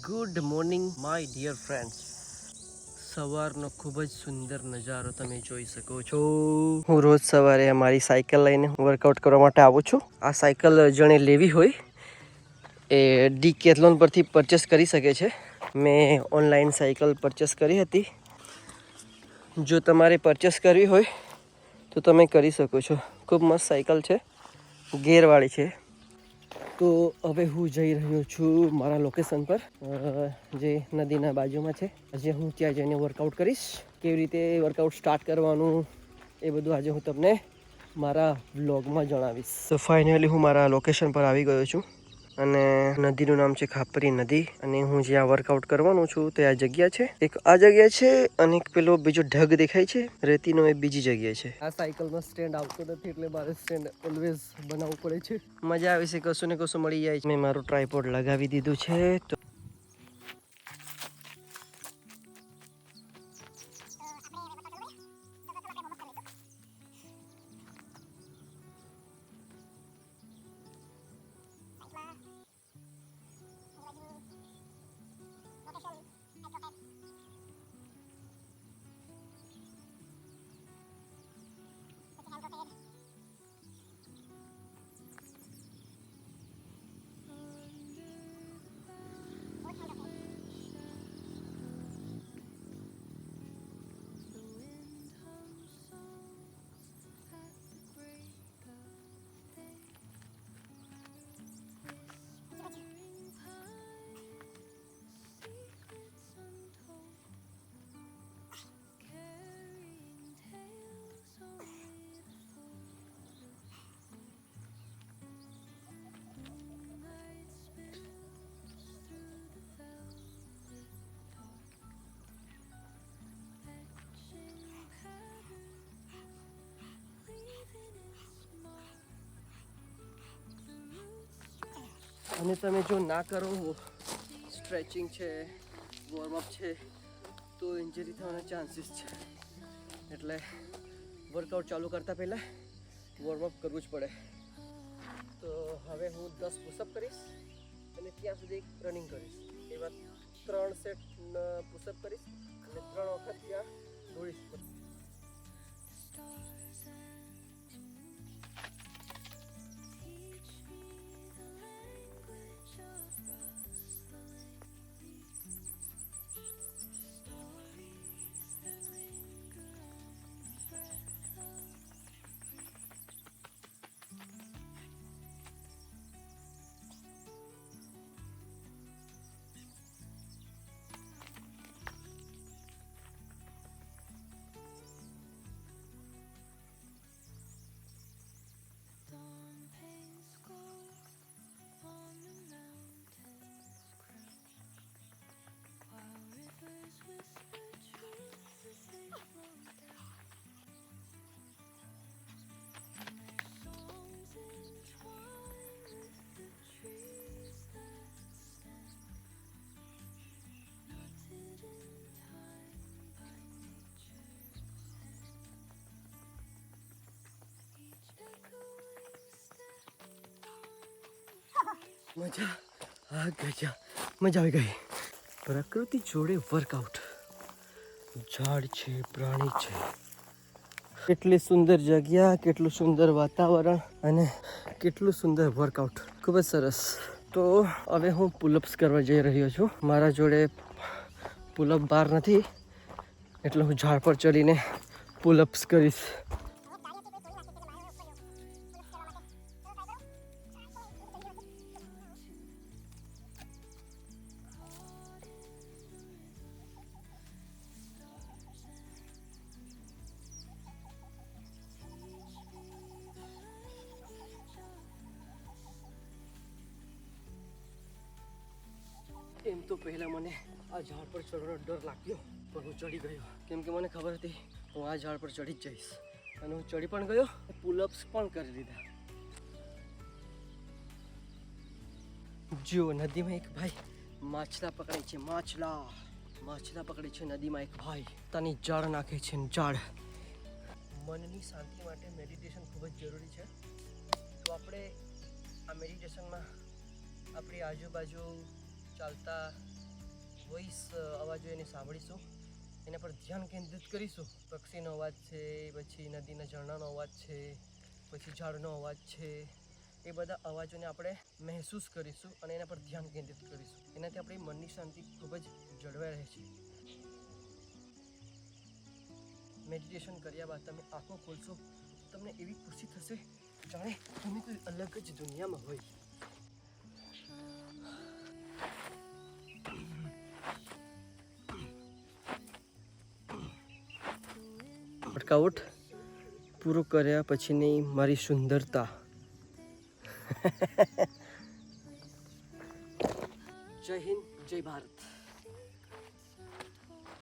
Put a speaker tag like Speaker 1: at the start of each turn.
Speaker 1: Good morning my dear friends. સવારનો ખૂબ જ સુંદર નજારો તમે જોઈ શકો છો. હું રોજ સવારે મારી સાયકલ લઈને વર્કઆઉટ કરવા માટે આવું છું. આ સાયકલ જેણે લેવી હોય એ ડીકેથલોન પરથી પરચેસ કરી શકે છે. મેં ઓનલાઈન સાયકલ પરચેસ કરી હતી. જો તમારે પરચેસ કરવી હોય તો તમે કરી શકો છો. ખૂબ મસ્ત સાયકલ છે, ગેરવાળી છે. તો હવે હું જઈ રહ્યો છું મારા લોકેશન પર, જે નદીના બાજુમાં છે. આજે હું ત્યાં જઈને વર્કઆઉટ કરીશ. કેવી રીતે વર્કઆઉટ સ્ટાર્ટ કરવાનું એ બધું આજે હું તમને મારા વ્લોગમાં જણાવીશ. તો ફાઇનલી હું મારા લોકેશન પર આવી ગયો છું અને નદીનું નામ છે ખાપરી નદી. અને હું જ્યાં વર્કઆઉટ કરવાનું છું તે આ જગ્યા છે. એક આ જગ્યા છે અને એક પેલો બીજો ઢગ દેખાય છે રેતીનો, એ બીજી જગ્યા છે. આ સાયકલમાં સ્ટેન્ડ આવતો નથી એટલે મારે સ્ટેન્ડ ઓલવેઝ બનાવવું પડે છે. મજા આવે છે, કશું ને કશું મળી જાય છે. મેં મારું ટ્રાયપોડ લગાવી દીધું છે. તો અને તમે જો ના કરો, સ્ટ્રેચિંગ છે, વોર્મઅપ છે, તો ઇન્જરી થવાના ચાન્સીસ છે. એટલે વર્કઆઉટ ચાલુ કરતાં પહેલાં વોર્મઅપ કરવું જ પડે. તો હવે હું 10 પુશઅપ કરીશ અને ત્યાં સુધી રનિંગ કરીશ. એવા 3 સેટ પુશઅપ કરીશ અને 3 વખત ત્યાં દોડીશ. મજા આવી ગઈ. પ્રકૃતિ જોડે વર્કઆઉટ. ઝાડ છે, પ્રાણી છે, કેટલી સુંદર જગ્યા, કેટલું સુંદર વાતાવરણ અને કેટલું સુંદર વર્કઆઉટ. ખૂબ જ સરસ. તો હવે હું પુલઅપ્સ કરવા જઈ રહ્યો છું. મારા જોડે પુલઅપ બાર નથી એટલે હું ઝાડ પર ચડીને પુલઅપ્સ કરીશ. એમ તો પહેલાં મને આ ઝાડ પર ચડવાનો ડર લાગ્યો, પણ હું ચડી ગયો. કેમ કે મને ખબર હતી હું આ ઝાડ પર ચડી જ જઈશ. અને હું ચડી પણ ગયો, પુલઅપ્સ પણ કરી લીધા. જો નદીમાં એક ભાઈ માછલા પકડે છે. માછલા પકડે છે નદીમાં એક ભાઈ. તાની જાળ નાખે છે. જાળ. મનની શાંતિ માટે મેડિટેશન ખૂબ જ જરૂરી છે. તો આપણે આ મેડિટેશનમાં આપણી આજુબાજુ ચાલતા વોઇસ અવાજો એને સાંભળીશું, એના પર ધ્યાન કેન્દ્રિત કરીશું. પક્ષીનો અવાજ છે, પછી નદીના ઝરણાનો અવાજ છે, પછી ઝાડનો અવાજ છે, એ બધા અવાજોને આપણે મહેસૂસ કરીશું અને એના પર ધ્યાન કેન્દ્રિત કરીશું. એનાથી આપણી મનની શાંતિ ખૂબ જ જળવાઈ રહે છે. મેડિટેશન કર્યા બાદ તમે આંખો ખોલશો, તમને એવી ખુશી થશે જાણે તમે કોઈ અલગ જ દુનિયામાં હોય. વર્કઆઉટ પૂરું કર્યા પછીની મારી સુંદરતા. જય હિન્દ, જય ભારત.